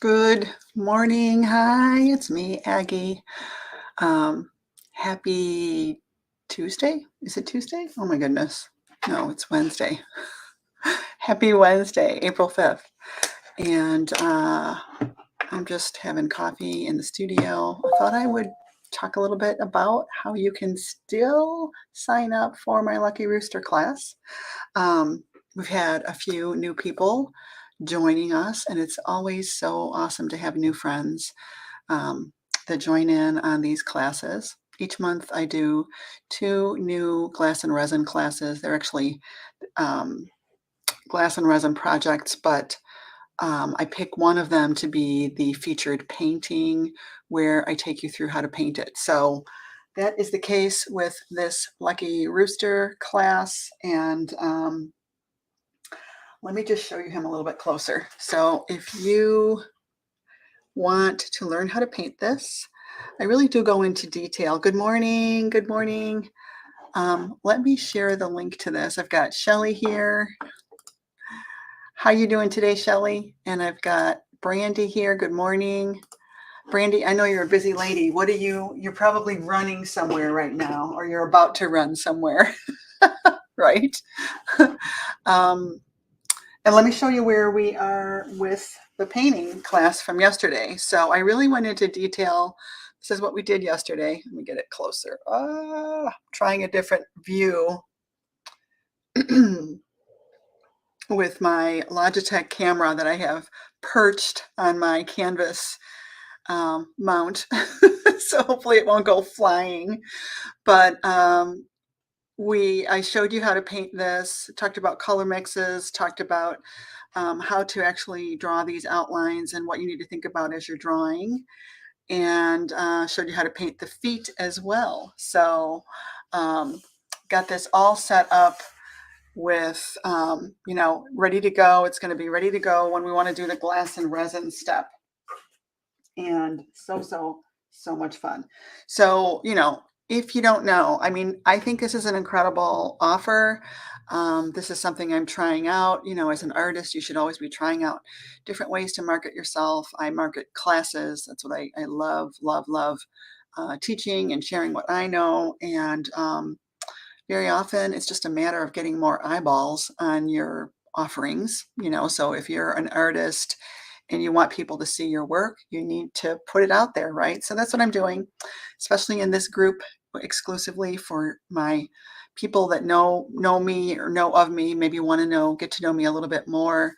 Good morning. Hi, it's me, Aggie. Um, Happy Tuesday. Is it Tuesday? Oh my goodness. No, it's Wednesday. Happy Wednesday, April 5th. And I'm just having coffee in the studio. I thought I would talk a little bit about how you can still sign up for my Lucky Rooster class. We've had a few new people joining us, and it's always so awesome to have new friends um, that join in on these classes. Each month I do 2 new glass and resin classes. They're actually um, glass and resin projects, but I pick one of them to be the featured painting where I take you through how to paint it. So that is the case with this Lucky Rooster class, and let me just show you him a little bit closer. So if you want to learn how to paint this, I really do go into detail. Good morning, good morning. Let me share the link to this. I've got Shelly here. How you doing today, Shelly? And I've got Brandy here. Good morning. Brandy, I know you're a busy lady. What are you're probably running somewhere right now, or you're about to run somewhere, right? And let me show you where we are with the painting class from yesterday. So I really went into detail. This is what we did yesterday. Let me get it closer. Trying a different view with my Logitech camera that I have perched on my canvas mount. So hopefully it won't go flying. But I showed you how to paint this, talked about color mixes, talked about how to actually draw these outlines and what you need to think about as you're drawing, and showed you how to paint the feet as well. So got this all set up with, ready to go. It's going to be ready to go when we want to do the glass and resin step. And so much fun. So, if you don't know, I mean, I think this is an incredible offer. This is something I'm trying out. As an artist, you should always be trying out different ways to market yourself. I market classes. That's what I love, love, love, teaching and sharing what I know. And very often it's just a matter of getting more eyeballs on your offerings. So if you're an artist and you want people to see your work, you need to put it out there, right? So that's what I'm doing, especially in this group, exclusively for my people that know me or know of me, maybe want to get to know me a little bit more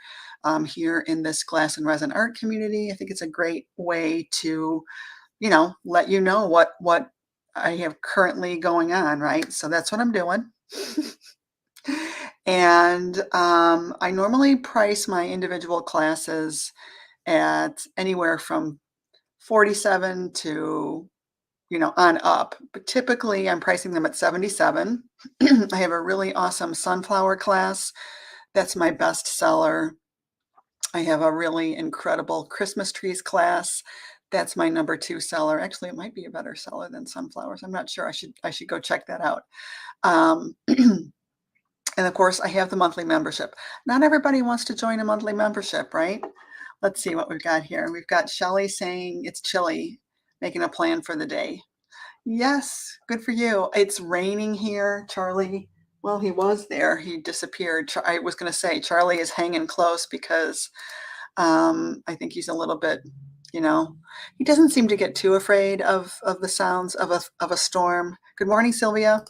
here in this glass and resin art community. I think it's a great way to, let you know what I have currently going on, right? So that's what I'm doing. And I normally price my individual classes at anywhere from 47 to, on up. But typically I'm pricing them at 77. I have a really awesome sunflower class. That's my best seller. I have a really incredible Christmas trees class. That's my number 2 seller. Actually, it might be a better seller than sunflowers. I'm not sure. I should go check that out. And of course, I have the monthly membership. Not everybody wants to join a monthly membership, right? Let's see what we've got here. We've got Shelly saying it's chilly, making a plan for the day. Yes, good for you. It's raining here, Charlie. Well, he was there. He disappeared. I was going to say Charlie is hanging close because I think he's a little bit, he doesn't seem to get too afraid of the sounds of a storm. Good morning, Sylvia.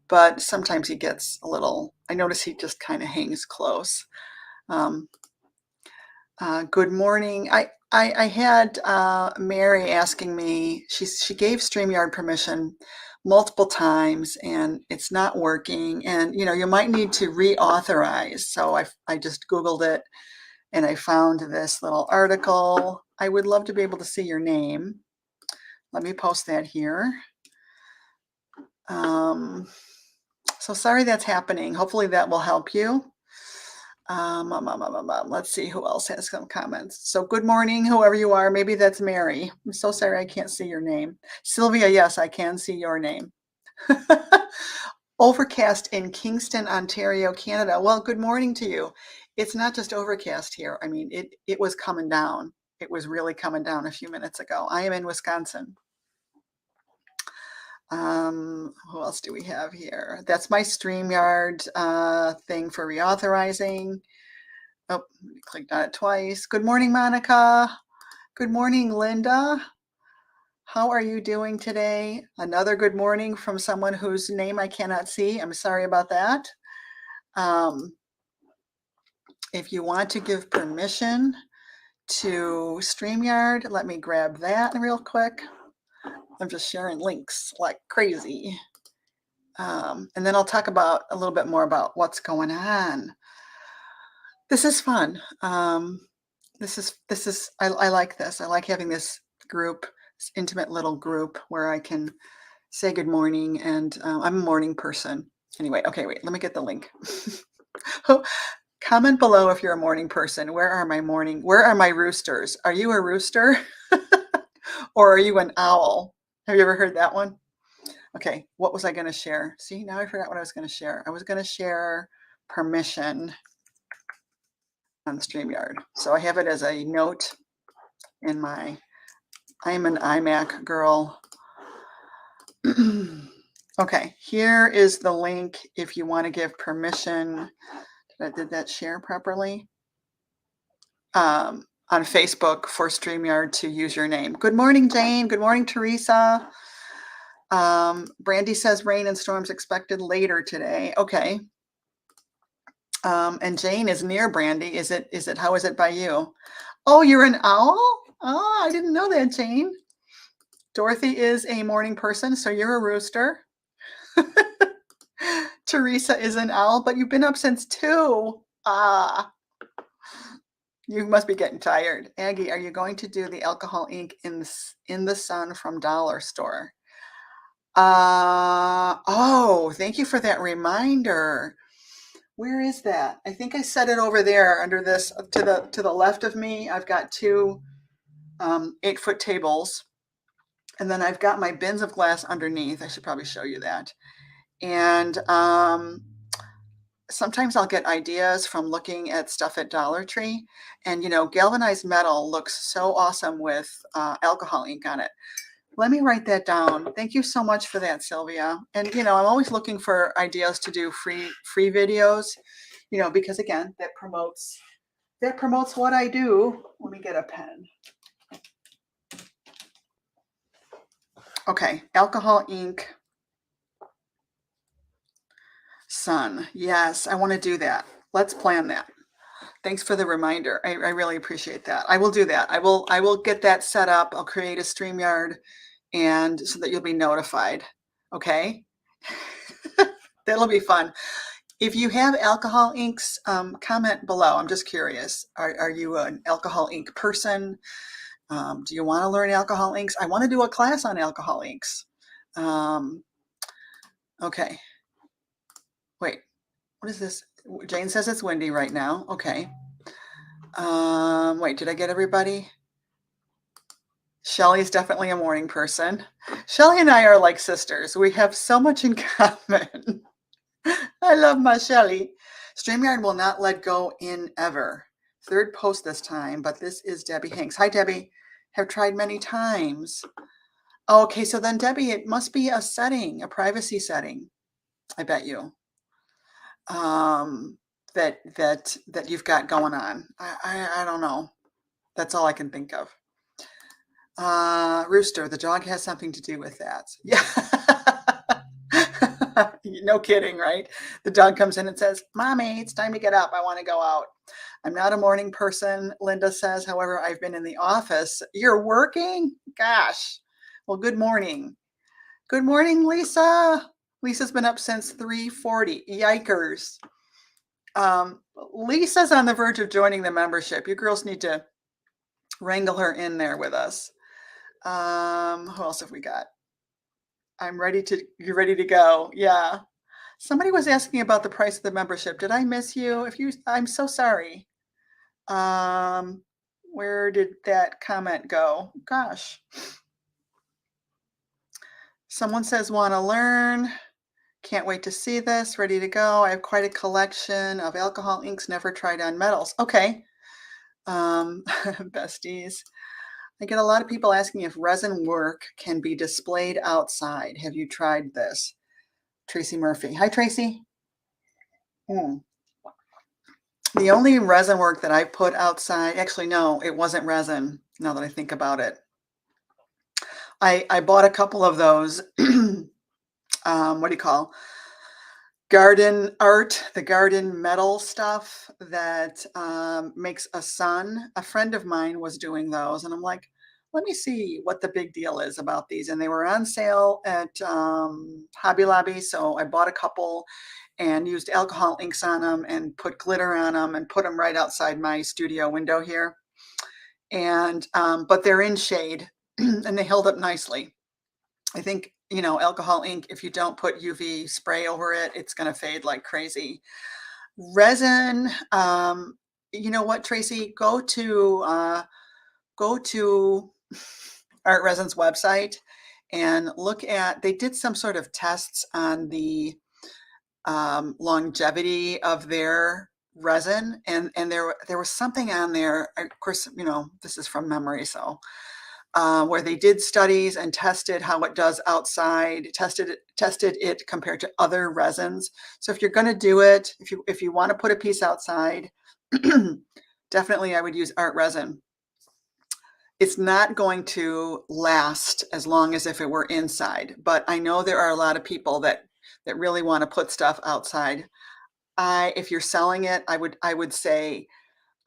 But sometimes he gets a little, I notice he just kind of hangs close. Good morning. I had Mary asking me, she gave StreamYard permission multiple times and it's not working. And, you might need to reauthorize. So I just Googled it and I found this little article. I would love to be able to see your name. Let me post that here. So sorry that's happening. Hopefully that will help you. Let's see who else has some comments. So good morning, whoever you are. Maybe that's Mary. I'm so sorry I can't see your name. Sylvia, yes, I can see your name. Overcast in Kingston, Ontario, Canada. Well, good morning to you. It's not just overcast here. I mean, it was coming down. it was really coming down a few minutes ago. I am in Wisconsin. Who else do we have here? That's my StreamYard thing for reauthorizing. Oh, clicked on it twice. Good morning, Monica. Good morning, Linda. How are you doing today? Another good morning from someone whose name I cannot see. I'm sorry about that. If you want to give permission to StreamYard, let me grab that real quick. I'm just sharing links like crazy. And then I'll talk about a little bit more about what's going on. This is fun. I like this. I like having this group, this intimate little group where I can say good morning, and I'm a morning person. Anyway, okay, wait, let me get the link. Comment below if you're a morning person. Where are my roosters? Are you a rooster? Or are you an owl? Have you ever heard that one? Okay, what was I going to share? See, now I forgot what I was going to share. I was going to share permission on StreamYard. So I have it as a note in my, I'm an iMac girl. Okay, here is the link if you want to give permission. Did that share properly? On Facebook for StreamYard to use your name. Good morning, Jane. Good morning, Teresa. Brandy says rain and storms expected later today. Okay. And Jane is near Brandy. How is it by you? Oh, you're an owl? Oh, I didn't know that, Jane. Dorothy is a morning person, so you're a rooster. Teresa is an owl, but you've been up since 2. You must be getting tired. Aggie, are you going to do the alcohol ink in the sun from Dollar Store? Oh, thank you for that reminder. Where is that? I think I set it over there under this to the left of me. I've got 2 8-foot tables, and then I've got my bins of glass underneath. I should probably show you that. And sometimes I'll get ideas from looking at stuff at Dollar Tree, and galvanized metal looks so awesome with alcohol ink on it. Let me write that down. Thank you so much for that, Sylvia. And I'm always looking for ideas to do free videos, because again, that promotes what I do. Let me get a pen. Okay, alcohol ink sun. Yes, I want to do that. Let's plan that. Thanks for the reminder. I really appreciate that. I will do that. I will get that set up. I'll create a StreamYard, and so that you'll be notified. Okay. That'll be fun. If you have alcohol inks, comment below. I'm just curious. Are you an alcohol ink person? Do you want to learn alcohol inks? I want to do a class on alcohol inks. Okay. Wait, what is this? Jane says it's windy right now. Okay. Wait, did I get everybody? Shelly's definitely a morning person. Shelly and I are like sisters. We have so much in common. I love my Shelly. StreamYard will not let go in ever. 3rd post this time, but this is Debbie Hanks. Hi, Debbie. Have tried many times. Okay, so then Debbie, it must be a setting, a privacy setting. I bet you. That you've got going on. I don't know. That's all I can think of. Rooster, the dog has something to do with that. Yeah. No kidding, right? The dog comes in and says, Mommy, it's time to get up. I want to go out. I'm not a morning person, Linda says. However, I've been in the office. You're working? Gosh. Well, good morning. Good morning, Lisa. Lisa's been up since 3:40. Yikers. Lisa's on the verge of joining the membership. You girls need to wrangle her in there with us. Who else have we got? You're ready to go. Yeah. Somebody was asking about the price of the membership. Did I miss you? I'm so sorry. Where did that comment go? Gosh. Someone says, want to learn. Can't wait to see this. Ready to go. I have quite a collection of alcohol inks never tried on metals. Okay. Besties. I get a lot of people asking if resin work can be displayed outside. Have you tried this? Tracy Murphy. Hi, Tracy. Hmm. The only resin work that I put outside, actually, no, it wasn't resin, now that I think about it. I bought a couple of those, what do you call, garden art, the garden metal stuff that makes a sun. A friend of mine was doing those, and I'm like, let me see what the big deal is about these. And they were on sale at Hobby Lobby, so I bought a couple and used alcohol inks on them and put glitter on them and put them right outside my studio window here. And but they're in shade and they held up nicely. I think, you know, alcohol ink, if you don't put UV spray over it, it's going to fade like crazy. Resin, you know what, Tracy, go to Art Resin's website and look at, they did some sort of tests on the longevity of their resin, and there was something on there, of course, you know, this is from memory, so where they did studies and tested how it does outside, tested it compared to other resins. So if you're going to do it, if you want to put a piece outside, definitely I would use art resin. It's not going to last as long as if it were inside, but I know there are a lot of people that really want to put stuff outside. If you're selling it, I would say,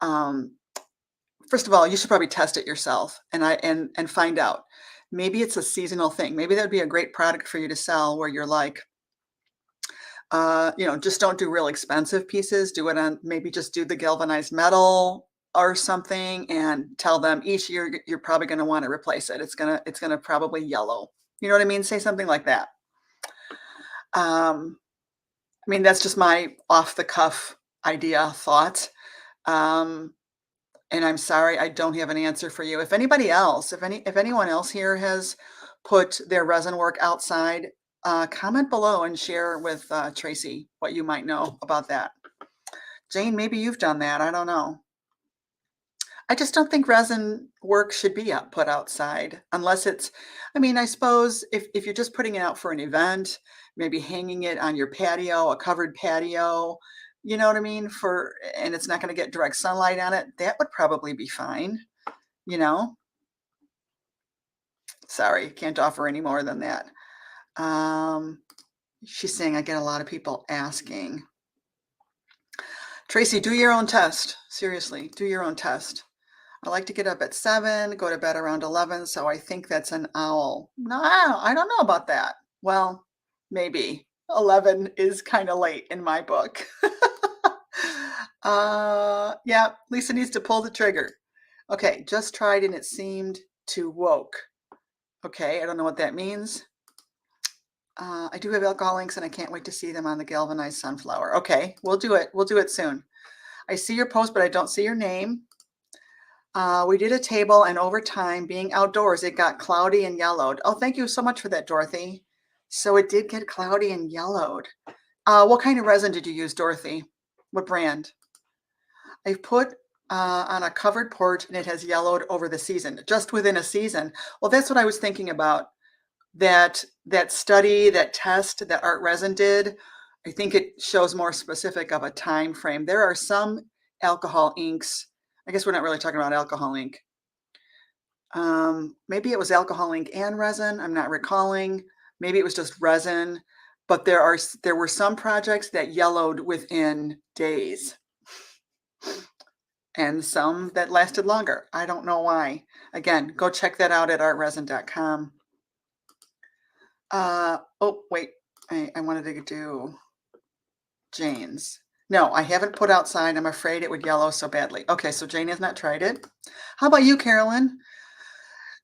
first of all, you should probably test it yourself and find out. Maybe it's a seasonal thing. Maybe that'd be a great product for you to sell where you're like, you know, just don't do real expensive pieces. Do it on, maybe just do the galvanized metal or something and tell them each year you're probably going to want to replace it. It's going to probably yellow. You know what I mean? Say something like that. I mean, that's just my off the cuff idea thought. And I'm sorry, I don't have an answer for you. If anybody else, if anyone else here has put their resin work outside, comment below and share with Tracy what you might know about that. Jane, maybe you've done that. I don't know. I just don't think resin work should be put outside unless it's, I mean, I suppose if you're just putting it out for an event, maybe hanging it on your patio, a covered patio, you know what I mean? And it's not going to get direct sunlight on it, that would probably be fine, you know? Sorry, can't offer any more than that. She's saying I get a lot of people asking. Tracy, do your own test. Seriously, do your own test. I like to get up at 7, go to bed around 11, so I think that's an owl. No, I don't know about that. Well, maybe. 11 is kind of late in my book. Yeah, Lisa needs to pull the trigger. Okay, just tried and it seemed to woke. Okay, I don't know what that means. I do have alcohol inks and I can't wait to see them on the galvanized sunflower. Okay, we'll do it. We'll do it soon. I see your post, but I don't see your name. We did a table, and over time, being outdoors, it got cloudy and yellowed. Oh, thank you so much for that, Dorothy. So it did get cloudy and yellowed. What kind of resin did you use, Dorothy? What brand? I put on a covered porch, and it has yellowed over the season, just within a season. Well, that's what I was thinking about. That study, that test that Art Resin did, I think it shows more specific of a time frame. There are some alcohol inks. I guess we're not really talking about alcohol ink. Maybe it was alcohol ink and resin. I'm not recalling. Maybe it was just resin. But there were some projects that yellowed within days, and some that lasted longer. I don't know why. Again, go check that out at artresin.com. Oh, wait. I wanted to do Jane's. No, I haven't put outside. I'm afraid it would yellow so badly. Okay, so Jane has not tried it. How about you, Carolyn?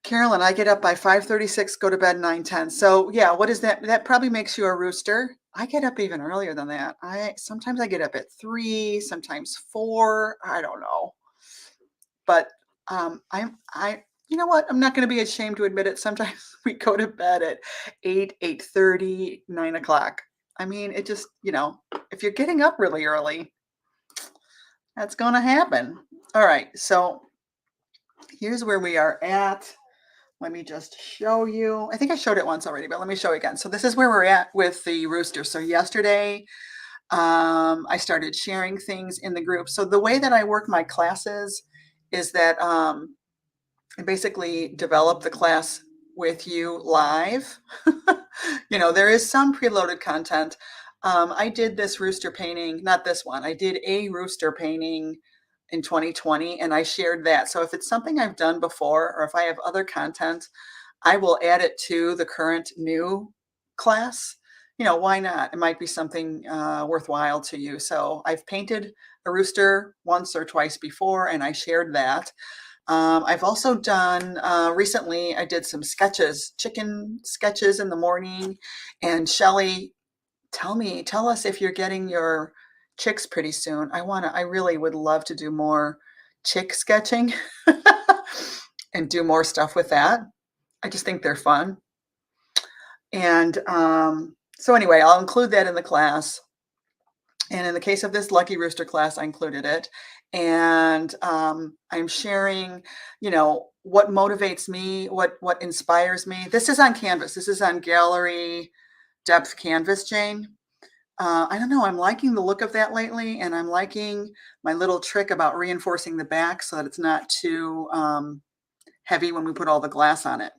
Carolyn, I get up by 5:36, go to bed 9:10. So yeah, what is that? That probably makes you a rooster. I get up even earlier than that. Sometimes I get up at 3, sometimes 4. I don't know. But you know what? I'm not going to be ashamed to admit it. Sometimes we go to bed at 8, 8:30, 9 o'clock. I mean, it just, you know, if you're getting up really early, that's going to happen. All right, so here's where we are at. Let me just show you. I think I showed it once already, but let me show it again. So this is where we're at with the rooster. So yesterday, I started sharing things in the group. So the way that I work my classes is that I basically develop the class with you live. There is some preloaded content. I did this rooster painting, not this one. I did a rooster painting in 2020 and I shared that. So if it's something I've done before or if I have other content, I will add it to the current new class. Why not? It might be something worthwhile to you. So I've painted a rooster once or twice before and I shared that. I've also done, recently I did some sketches, chicken sketches in the morning. And Shelly, tell us if you're getting your chicks pretty soon. I really would love to do more chick sketching and do more stuff with that. I just think they're fun. And so anyway, I'll include that in the class. And in the case of this Lucky Rooster class, I included it. And I'm sharing, what motivates me, what inspires me. This is on canvas. This is on gallery depth canvas, Jane. I don't know. I'm liking the look of that lately. And I'm liking my little trick about reinforcing the back so that it's not too heavy when we put all the glass on it.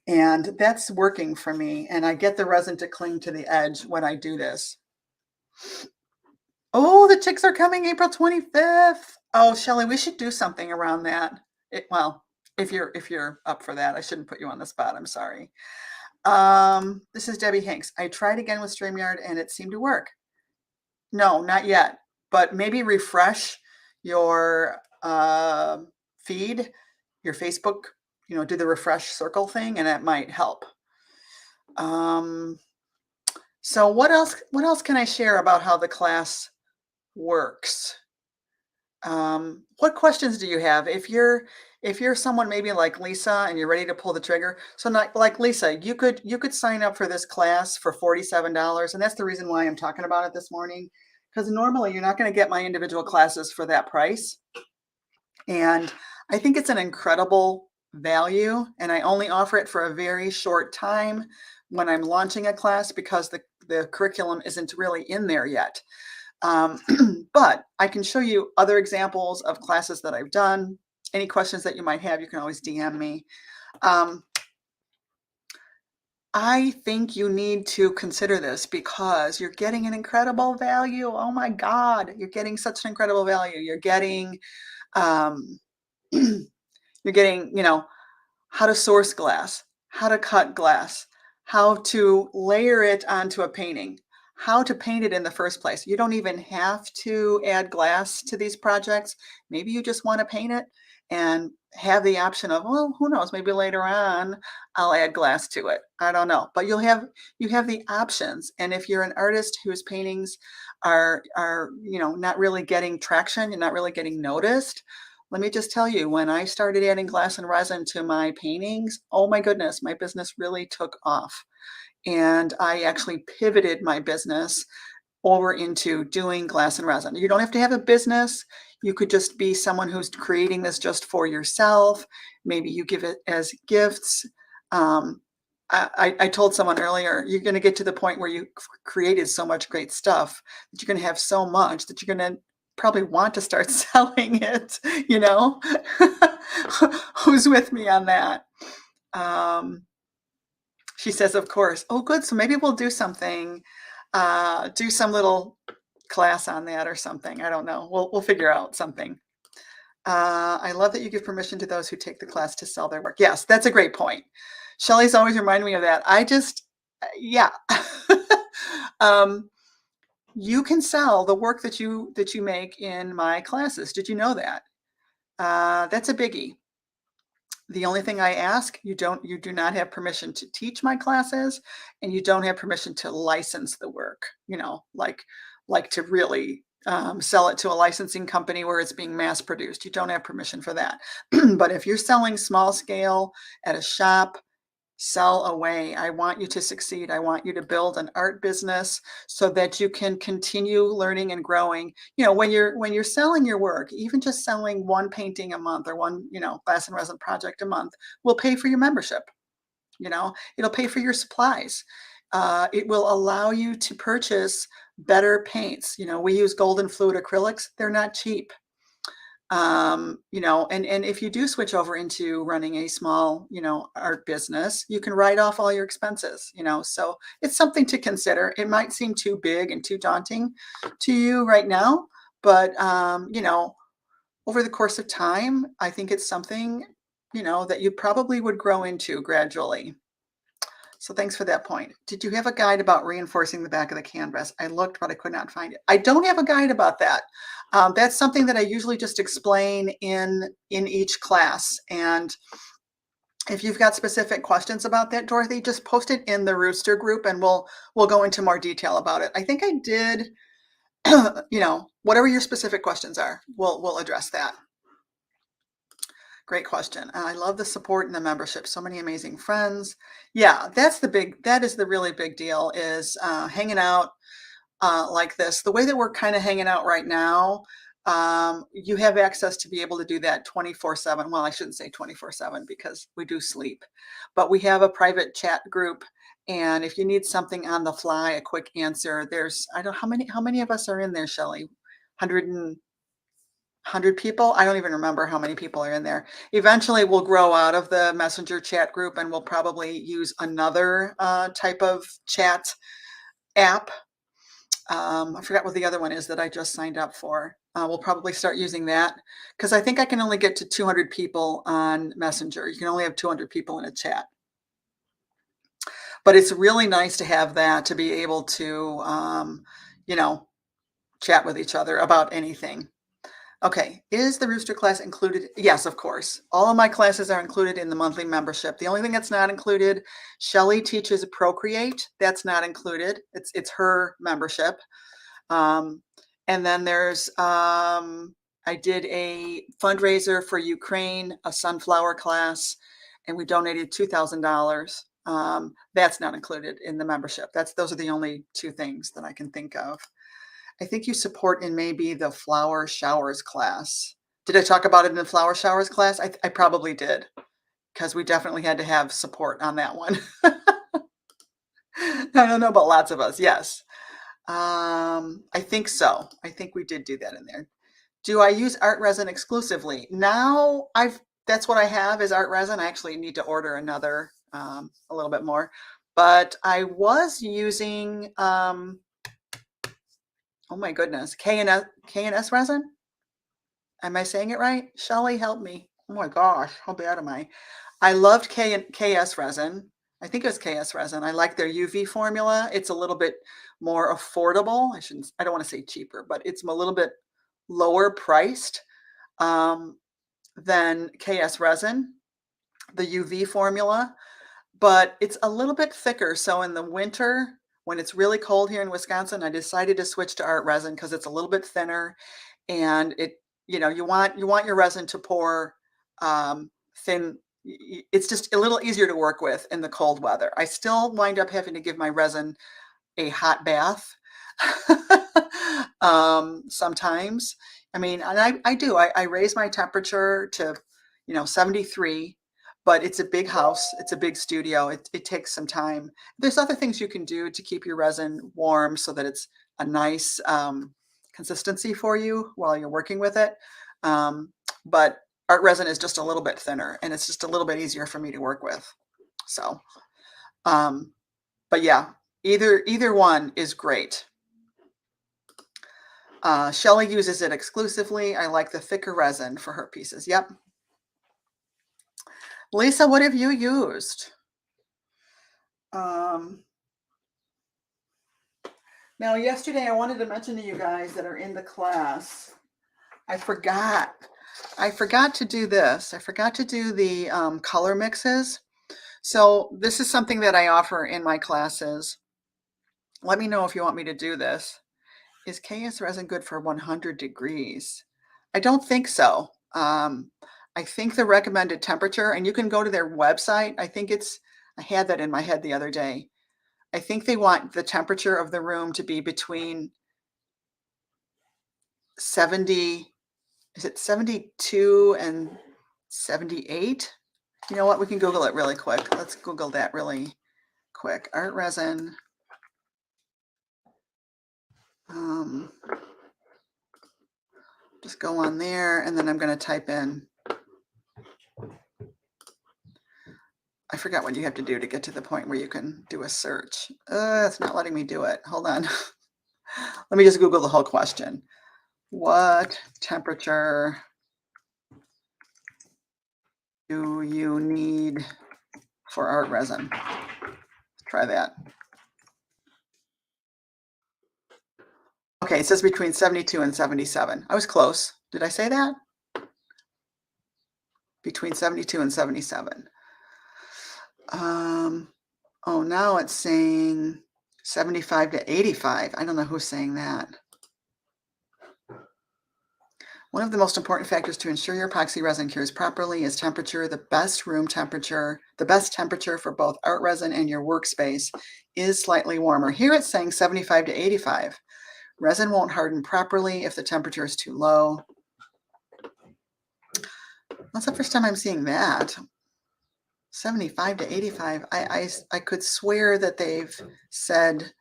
And that's working for me. And I get the resin to cling to the edge when I do this. Oh, the chicks are coming April 25th. Oh, Shelly, we should do something around that. Well, if you're up for that, I shouldn't put you on the spot. I'm sorry. This is Debbie Hanks. I tried again with StreamYard and it seemed to work. No, not yet, but maybe refresh your feed, your Facebook, do the refresh circle thing and that might help. So what else can I share about how the class works? What questions do you have? If you're someone maybe like Lisa and you're ready to pull the trigger, so not like Lisa, you could sign up for this class for $47, and that's the reason why I'm talking about it this morning, because normally you're not going to get my individual classes for that price, and I think it's an incredible value, and I only offer it for a very short time when I'm launching a class because the curriculum isn't really in there yet. But I can show you other examples of classes that I've done. Any questions that you might have, you can always DM me. I think you need to consider this because you're getting an incredible value. Oh my God, you're getting such an incredible value. You're getting, how to source glass, how to cut glass, how to layer it onto a painting, how to paint it in the first place. You don't even have to add glass to these projects. Maybe you just want to paint it and have the option of, well, who knows, maybe later on I'll add glass to it. I don't know, but you have the options. And if you're an artist whose paintings are not really getting traction, you're not really getting noticed, let me just tell you, when I started adding glass and resin to my paintings, oh my goodness, my business really took off. And I actually pivoted my business over into doing glass and resin. You don't have to have a business. You could just be someone who's creating this just for yourself. Maybe you give it as gifts. I told someone earlier, you're going to get to the point where you created so much great stuff that you're going to have so much that you're going to probably want to start selling it, Who's with me on that? She says, of course. Oh, good. So maybe we'll do something, do some little class on that or something. I don't know. We'll figure out something. I love that you give permission to those who take the class to sell their work. Yes, that's a great point. Shelly's always reminding me of that. Yeah. You can sell the work that you make in my classes. Did you know that? That's a biggie. The only thing I ask, you do not have permission to teach my classes, and you don't have permission to license the work, like to really sell it to a licensing company where it's being mass produced. You don't have permission for that. But if you're selling small scale at a shop, sell away. I want you to succeed. I want you to build an art business so that you can continue learning and growing. You know, when you're selling your work, even just selling one painting a month or one, glass and resin project a month will pay for your membership. It'll pay for your supplies. It will allow you to purchase better paints. We use golden fluid acrylics. They're not cheap. And if you do switch over into running a small, art business, you can write off all your expenses, so it's something to consider. It might seem too big and too daunting to you right now, but, over the course of time, I think it's something, that you probably would grow into gradually. So thanks for that point. Did you have a guide about reinforcing the back of the canvas? I looked, but I could not find it. I don't have a guide about that. That's something that I usually just explain in each class. And if you've got specific questions about that, Dorothy, just post it in the Rooster group, and we'll go into more detail about it. I think I did. Whatever your specific questions are, we'll address that. Great question. I love the support and the membership. So many amazing friends. Yeah, that is the really big deal, is hanging out like this. The way that we're kind of hanging out right now, you have access to be able to do that 24/7. Well, I shouldn't say 24/7 because we do sleep, but we have a private chat group. And if you need something on the fly, a quick answer, I don't know how many of us are in there, Shelley? 100 people? I don't even remember how many people are in there. Eventually, we'll grow out of the Messenger chat group, and we'll probably use another type of chat app. I forgot what the other one is that I just signed up for. We'll probably start using that because I think I can only get to 200 people on Messenger. You can only have 200 people in a chat. But it's really nice to have that, to be able to, chat with each other about anything. Okay, is the Rooster class included? Yes, of course. All of my classes are included in the monthly membership. The only thing that's not included, Shelley teaches Procreate. That's not included. It's her membership. And then I did a fundraiser for Ukraine, a sunflower class, and we donated $2,000. That's not included in the membership. Those are the only two things that I can think of. I think you support in maybe the flower showers class. Did I talk about it in the flower showers class? I probably did, because we definitely had to have support on that one. I don't know about lots of us. Yes. I think so. I think we did do that in there. Do I use art resin exclusively? Now that's what I have, is art resin. I actually need to order another, a little bit more, but I was using, oh my goodness, K&S resin? Am I saying it right? Shelley, help me. Oh my gosh, how bad am I? I loved KS resin. I think it was KS resin. I like their UV formula. It's a little bit more affordable. I don't want to say cheaper, but it's a little bit lower priced than KS resin, the UV formula, but it's a little bit thicker. So in the winter, when it's really cold here in Wisconsin, I decided to switch to art resin because it's a little bit thinner, and you want your resin to pour thin. It's just a little easier to work with in the cold weather. I still wind up having to give my resin a hot bath sometimes. I mean, and I do. I raise my temperature to 73. But it's a big house. It's a big studio. It takes some time. There's other things you can do to keep your resin warm so that it's a nice consistency for you while you're working with it. But art resin is just a little bit thinner, and it's just a little bit easier for me to work with. So, but yeah, either one is great. Shelley uses it exclusively. I like the thicker resin for her pieces. Yep. Lisa, what have you used? Now, yesterday I wanted to mention to you guys that are in the class, I forgot to do this. I forgot to do the color mixes. So this is something that I offer in my classes. Let me know if you want me to do this. Is KS resin good for 100 degrees? I don't think so. I think the recommended temperature, and you can go to their website. I think it's I had that in my head the other day. I think they want the temperature of the room to be between 70, is it 72 and 78? You know what? We can Google it really quick. Let's Google that really quick. Art resin. Just go on there, and then I'm going to type in. I forgot what you have to do to get to the point where you can do a search. It's not letting me do it. Hold on. Let me just Google the whole question. What temperature do you need for art resin? Try that. Okay, it says between 72 and 77. I was close. Did I say that? Between 72 and 77. Oh, now it's saying 75 to 85. I don't know who's saying that. One of the most important factors to ensure your epoxy resin cures properly is temperature. The best room temperature, the best temperature for both art resin and your workspace is slightly warmer. Here it's saying 75 to 85. Resin won't harden properly if the temperature is too low. That's the first time I'm seeing that. 75 to 85. I could swear that they've said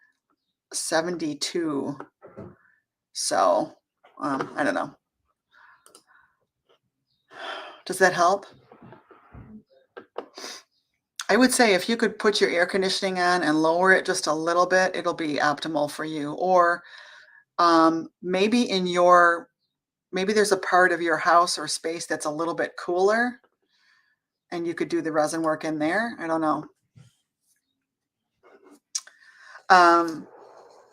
72. So, I don't know. Does that help? I would say if you could put your air conditioning on and lower it just a little bit, it'll be optimal for you. Or maybe maybe there's a part of your house or space that's a little bit cooler, and you could do the resin work in there. I don't know.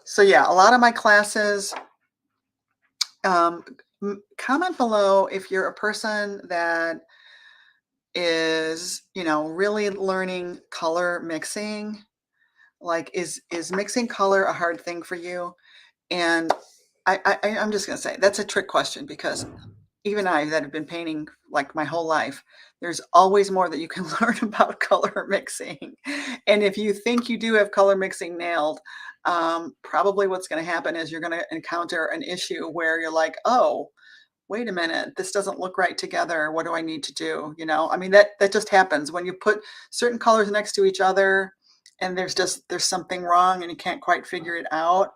So yeah, a lot of my classes, comment below if you're a person that is, really learning color mixing. Like, is mixing color a hard thing for you? And I'm just going to say that's a trick question, because even I that have been painting like my whole life, there's always more that you can learn about color mixing. And if you think you do have color mixing nailed, probably what's going to happen is you're going to encounter an issue where you're like, oh, wait a minute, this doesn't look right together. What do I need to do? I mean, that just happens when you put certain colors next to each other and there's something wrong and you can't quite figure it out.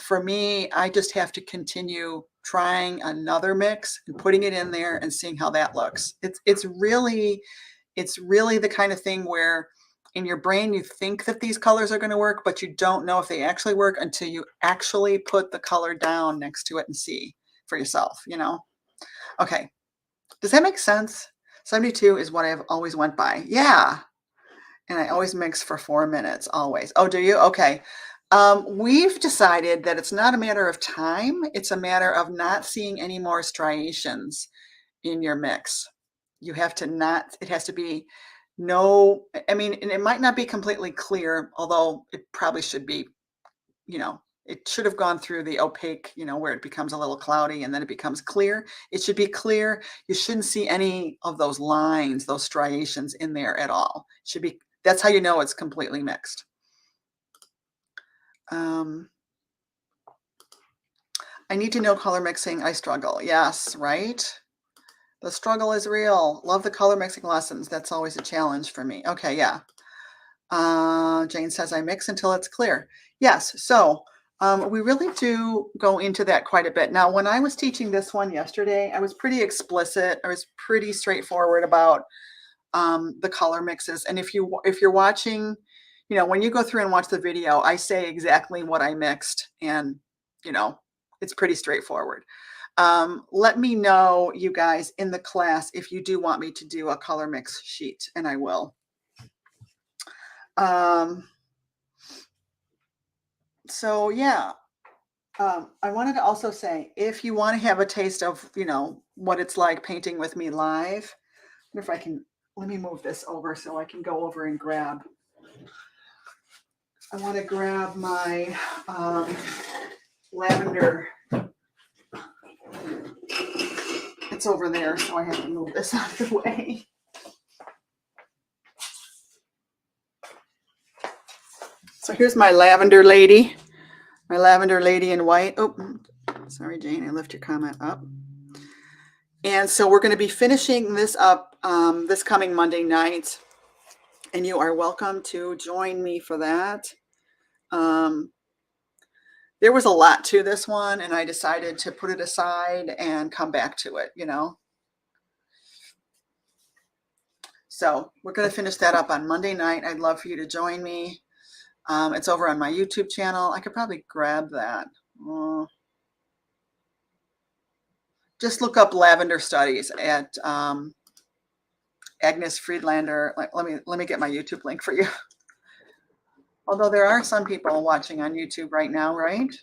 For me, I just have to continue trying another mix and putting it in there and seeing how that looks. It's really the kind of thing where in your brain you think that these colors are going to work, but you don't know if they actually work until you actually put the color down next to it and see for yourself, Okay, does that make sense? 72 is what I've always went by. Yeah, and I always mix for 4 minutes, always. Oh, do you? Okay. We've decided that it's not a matter of time. It's a matter of not seeing any more striations in your mix. You have to not, it has to be no, I mean, and it might not be completely clear, although it probably should be, it should have gone through the opaque, where it becomes a little cloudy and then it becomes clear. It should be clear. You shouldn't see any of those lines, those striations in there at all. It should be, that's how you know it's completely mixed. I need to know color mixing. I struggle. Yes, right? The struggle is real. Love the color mixing lessons. That's always a challenge for me. Okay, yeah. Jane says I mix until it's clear. Yes, so we really do go into that quite a bit. Now, when I was teaching this one yesterday, I was pretty explicit. I was pretty straightforward about the color mixes. And if you're watching, when you go through and watch the video, I say exactly what I mixed, and it's pretty straightforward. Let me know, you guys, in the class if you do want me to do a color mix sheet, and I will. So yeah, I wanted to also say, if you want to have a taste of, what it's like painting with me live, I wonder if I can, let me move this over so I can go over and grab. I want to grab my lavender. It's over there, so I have to move this out of the way. So here's my lavender lady in white. Oh, sorry, Jane, I left your comment up. And so we're going to be finishing this up this coming Monday night, and you are welcome to join me for that. There was a lot to this one, and I decided to put it aside and come back to it, you know. So we're going to finish that up on Monday night. I'd love for you to join me. It's over on my YouTube channel. I could probably grab that. Just look up Lavender Studies at Agnes Friedlander. Let me get my YouTube link for you. Although there are some people watching on YouTube right now, right?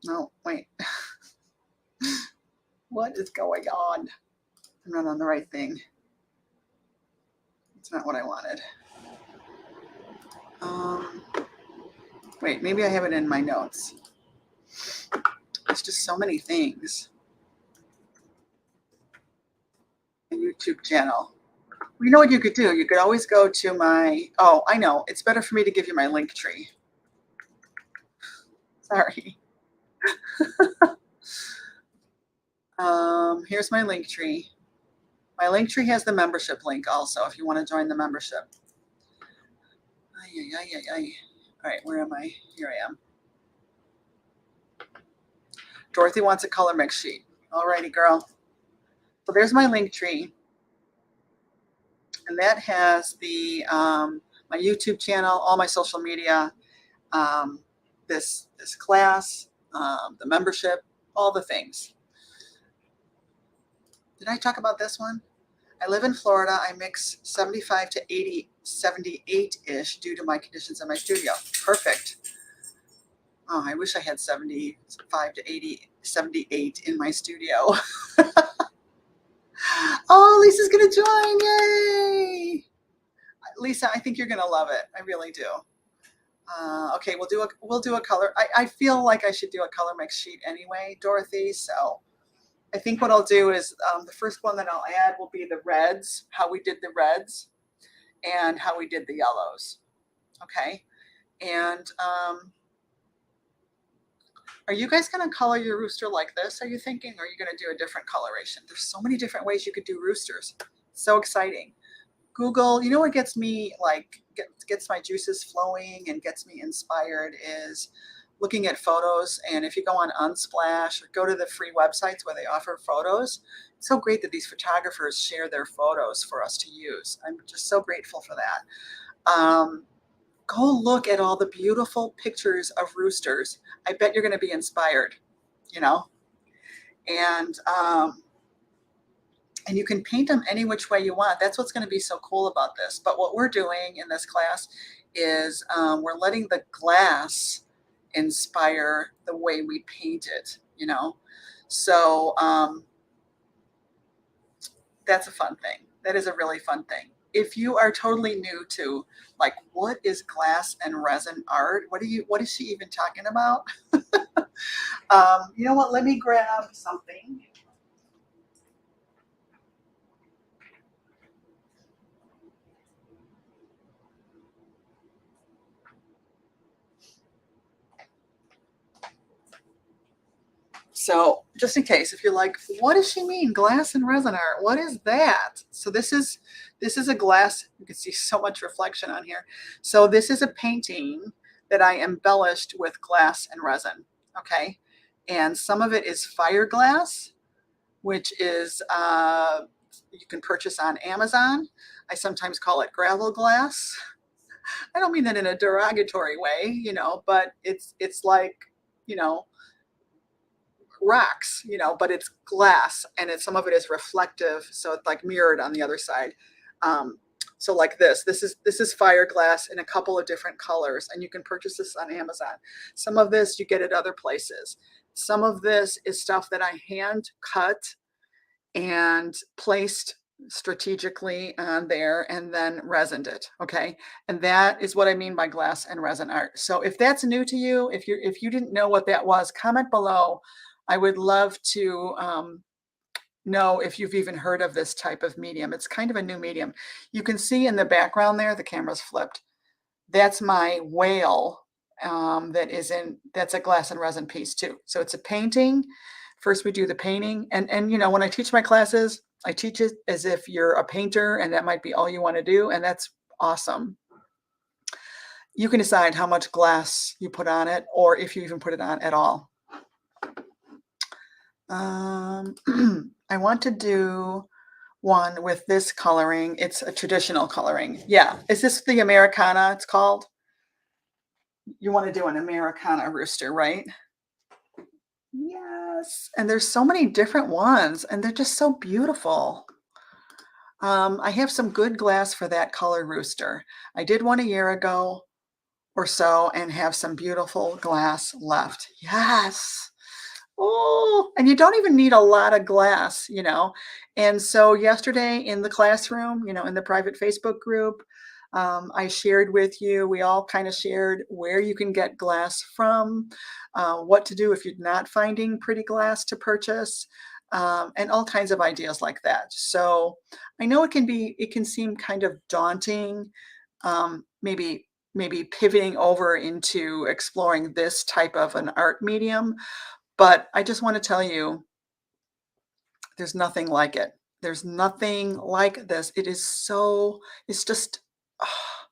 No, wait. What is going on? I'm not on the right thing. It's not what I wanted. Wait, maybe I have it in my notes. It's just so many things. A YouTube channel. You know what you could do? You could always go to my, oh, I know. It's better for me to give you my link tree. Sorry. Here's my link tree. My link tree has the membership link also if you want to join the membership. All right, where am I? Here I am. Dorothy wants a color mix sheet. All righty, girl. So there's my link tree. And that has the my YouTube channel, all my social media, this class, the membership, all the things. Did I talk about this one? I live in Florida. I mix 75 to 80, 78-ish due to my conditions in my studio. Perfect. Oh, I wish I had 75 to 80, 78 in my studio. Oh, Lisa's going to join. Yay. Lisa, I think you're going to love it. I really do. Okay, we'll do a color. I feel like I should do a color mix sheet anyway, Dorothy. So I think what I'll do is the first one that I'll add will be the reds, how we did the reds and how we did the yellows. Okay. And are you guys going to color your rooster like this? Are you thinking? Or are you going to do a different coloration? There's so many different ways you could do roosters. So exciting. Google, you know what gets me like, gets my juices flowing and gets me inspired is looking at photos. And if you go on Unsplash or go to the free websites where they offer photos, it's so great that these photographers share their photos for us to use. I'm just so grateful for that. Go look at all the beautiful pictures of roosters. I bet you're going to be inspired, you know, and you can paint them any which way you want. That's what's going to be so cool about this. But what we're doing in this class is we're letting the glass inspire the way we paint it, you know. So that's a fun thing. That is a really fun thing. If you are totally new to like, what is glass and resin art? What is she even talking about? You know what? Let me grab something. So just in case, if you're like, what does she mean? Glass and resin art? What is that? So this is a glass. You can see so much reflection on here. So this is a painting that I embellished with glass and resin. Okay. And some of it is fire glass, which is, you can purchase on Amazon. I sometimes call it gravel glass. I don't mean that in a derogatory way, you know, but it's like, you know, rocks, you know, but it's glass and some of it is reflective, so it's like mirrored on the other side. So like this is fire glass in a couple of different colors, and you can purchase this on Amazon. Some of this you get at other places. Some of this is stuff that I hand cut and placed strategically on there and then resined it, okay? And that is what I mean by glass and resin art. So if that's new to you, if you didn't know what that was, comment below. I would love to know if you've even heard of this type of medium. It's kind of a new medium. You can see in the background there, the camera's flipped. That's my whale that's a glass and resin piece too. So it's a painting. First we do the painting, and you know, when I teach my classes, I teach it as if you're a painter and that might be all you want to do, and that's awesome. You can decide how much glass you put on it or if you even put it on at all. I want to do one with this coloring. It's a traditional coloring. Yeah, is this the Americana it's called? You want to do an Americana rooster, right? Yes, and there's so many different ones, and they're just so beautiful. I have some good glass for that color rooster. I did one a year ago or so and have some beautiful glass left. Yes. Oh, and you don't even need a lot of glass, you know. And so yesterday in the classroom, you know, in the private Facebook group, I shared with you, we all kind of shared where you can get glass from, what to do if you're not finding pretty glass to purchase, and all kinds of ideas like that. So I know it can seem kind of daunting, maybe pivoting over into exploring this type of an art medium, but I just want to tell you, there's nothing like it. There's nothing like this. It's just, ah,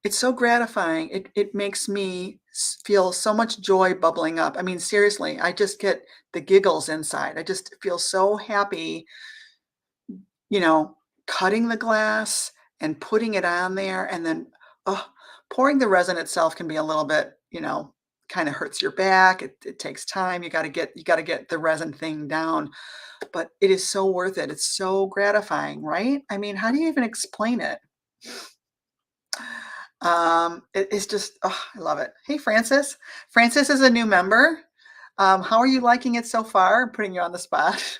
it's so gratifying. It makes me feel so much joy bubbling up. I mean, seriously, I just get the giggles inside. I just feel so happy, you know, cutting the glass and putting it on there, and then oh, pouring the resin itself can be a little bit, you know, kind of hurts your back. It takes time. You got to get the resin thing down, but it is so worth it. It's so gratifying, right? I mean, how do you even explain it? It's just, oh, I love it. Hey, Francis. Francis is a new member. How are you liking it so far? I'm putting you on the spot.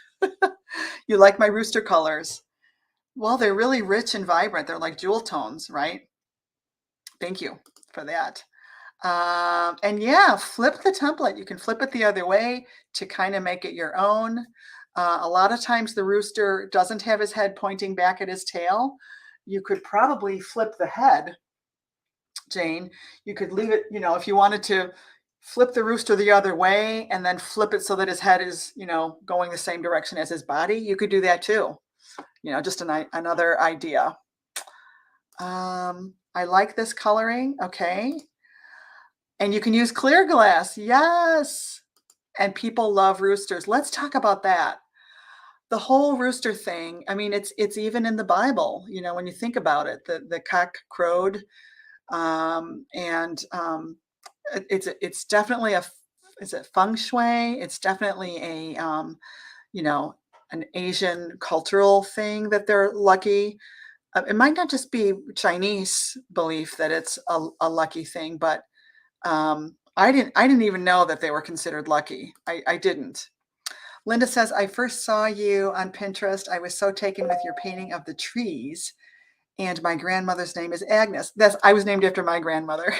You like my rooster colors? Well, they're really rich and vibrant. They're like jewel tones, right? Thank you for that. And yeah, flip the template. You can flip it the other way to kind of make it your own. A lot of times the rooster doesn't have his head pointing back at his tail. You could probably flip the head, Jane. You could leave it, you know, if you wanted to flip the rooster the other way and then flip it so that his head is, you know, going the same direction as his body, you could do that too. You know, just another idea. I like this coloring. Okay. And you can use clear glass. Yes. And people love roosters. Let's talk about that. The whole rooster thing. I mean, it's even in the Bible, you know, when you think about it, the cock crowed. It's definitely is it feng shui? It's definitely a, you know, an Asian cultural thing that they're lucky. It might not just be Chinese belief that it's a lucky thing, but I didn't even know that they were considered lucky. I didn't. Linda says, I first saw you on Pinterest. I was so taken with your painting of the trees, and my grandmother's name is Agnes. I was named after my grandmother.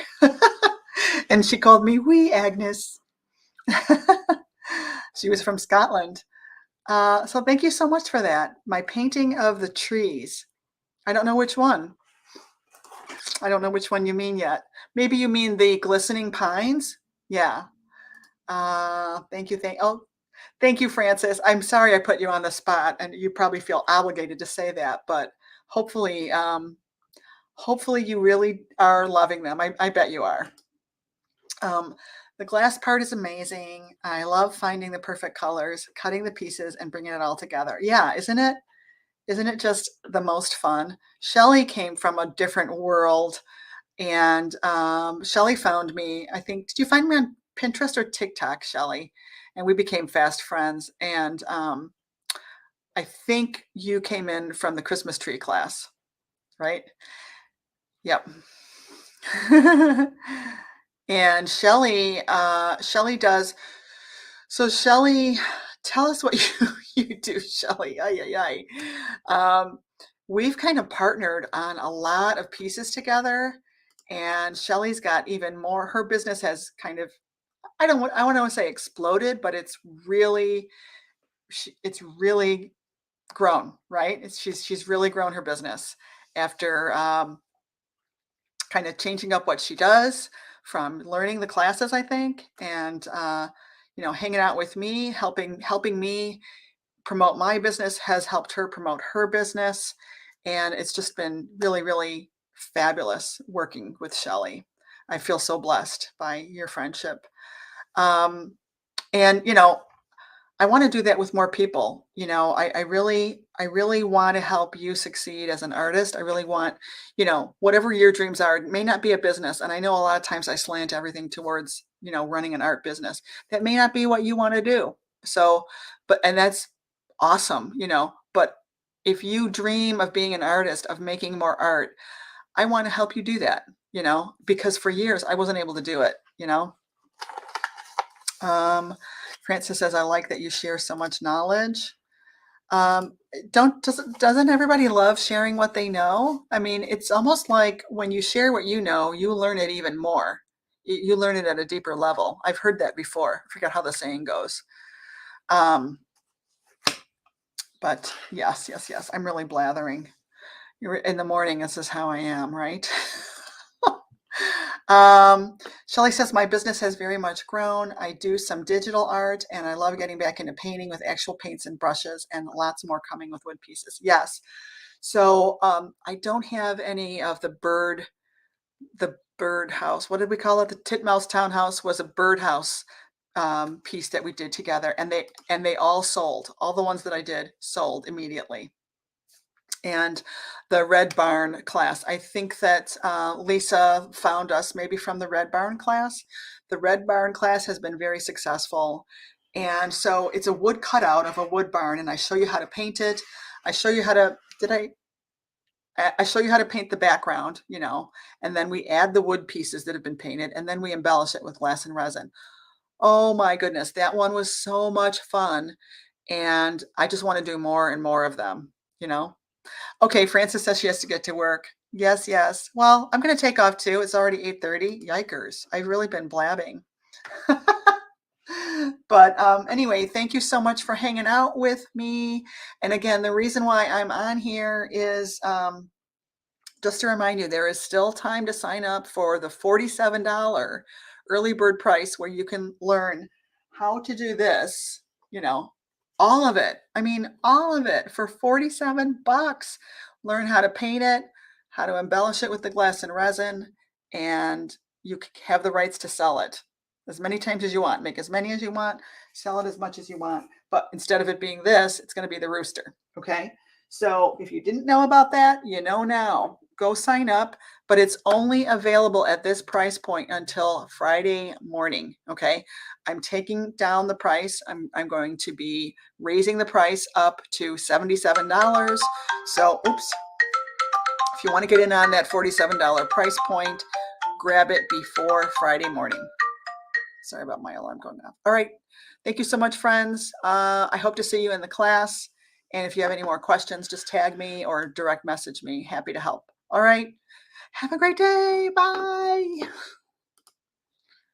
And she called me Wee Agnes. She was from Scotland. So thank you so much for that. My painting of the trees. I don't know which one. I don't know which one you mean yet. Maybe you mean the glistening pines? Yeah. Thank you. Thank you, Francis. I'm sorry I put you on the spot, and you probably feel obligated to say that, but hopefully, hopefully you really are loving them. I bet you are. The glass part is amazing. I love finding the perfect colors, cutting the pieces, and bringing it all together. Yeah, isn't it? Isn't it just the most fun? Shelley came from a different world, and Shelley found me. I think, did you find me on Pinterest or TikTok, Shelley? And we became fast friends. And I think you came in from the Christmas tree class, right? Yep. And Shelley does. So Shelley Tell us what you do, Shelley. Ay, ay, ay. We've kind of partnered on a lot of pieces together, and Shelley's got even more. Her business has kind of, I don't want to say exploded, but it's really grown, right? She's really grown her business after kind of changing up what she does from learning the classes, I think, and hanging out with me, helping me promote my business has helped her promote her business, and it's just been really, really fabulous working with Shelley. I feel so blessed by your friendship. And I want to do that with more people. I really want to help you succeed as an artist. I really want, whatever your dreams are. It may not be a business. And I know a lot of times I slant everything towards, running an art business. That may not be what you want to do. So, and that's awesome, but if you dream of being an artist, of making more art, I want to help you do that, because for years I wasn't able to do it, Francis says, I like that you share so much knowledge. Doesn't everybody love sharing what they know? I mean, it's almost like when you share what you know, you learn it even more. You learn it at a deeper level. I've heard that before. I forget how the saying goes. But yes, I'm really blathering. In the morning, this is how I am, right? Shelley says, my business has very much grown. I do some digital art, and I love getting back into painting with actual paints and brushes, and lots more coming with wood pieces. Yes. So I don't have any of the birdhouse. What did we call it? The Titmouse Townhouse was a birdhouse piece that we did together, and they all sold. All the ones that I did sold immediately. And the Red Barn class, I think that Lisa found us maybe from the Red Barn class. The Red Barn class has been very successful. And so it's a wood cutout of a wood barn, and I show you how to paint it. I show you how to, I show you how to paint the background, and then we add the wood pieces that have been painted, and then we embellish it with glass and resin. Oh my goodness, that one was so much fun. And I just want to do more and more of them, Okay, Frances says she has to get to work. Yes, yes. Well, I'm going to take off too. It's already 8:30. Yikers. I've really been blabbing. But anyway, thank you so much for hanging out with me. And again, the reason why I'm on here is just to remind you, there is still time to sign up for the $47 early bird price, where you can learn how to do this, all of it. I mean, all of it for $47. Learn how to paint it, how to embellish it with the glass and resin, and you have the rights to sell it as many times as you want. Make as many as you want, sell it as much as you want. But instead of it being this, it's going to be the rooster. Okay. So if you didn't know about that, you know now. Go sign up, but it's only available at this price point until Friday morning. Okay. I'm taking down the price. I'm going to be raising the price up to $77. So, oops. If you want to get in on that $47 price point, grab it before Friday morning. Sorry about my alarm going off. All right. Thank you so much, friends. I hope to see you in the class. And if you have any more questions, just tag me or direct message me. Happy to help. All right. Have a great day. Bye.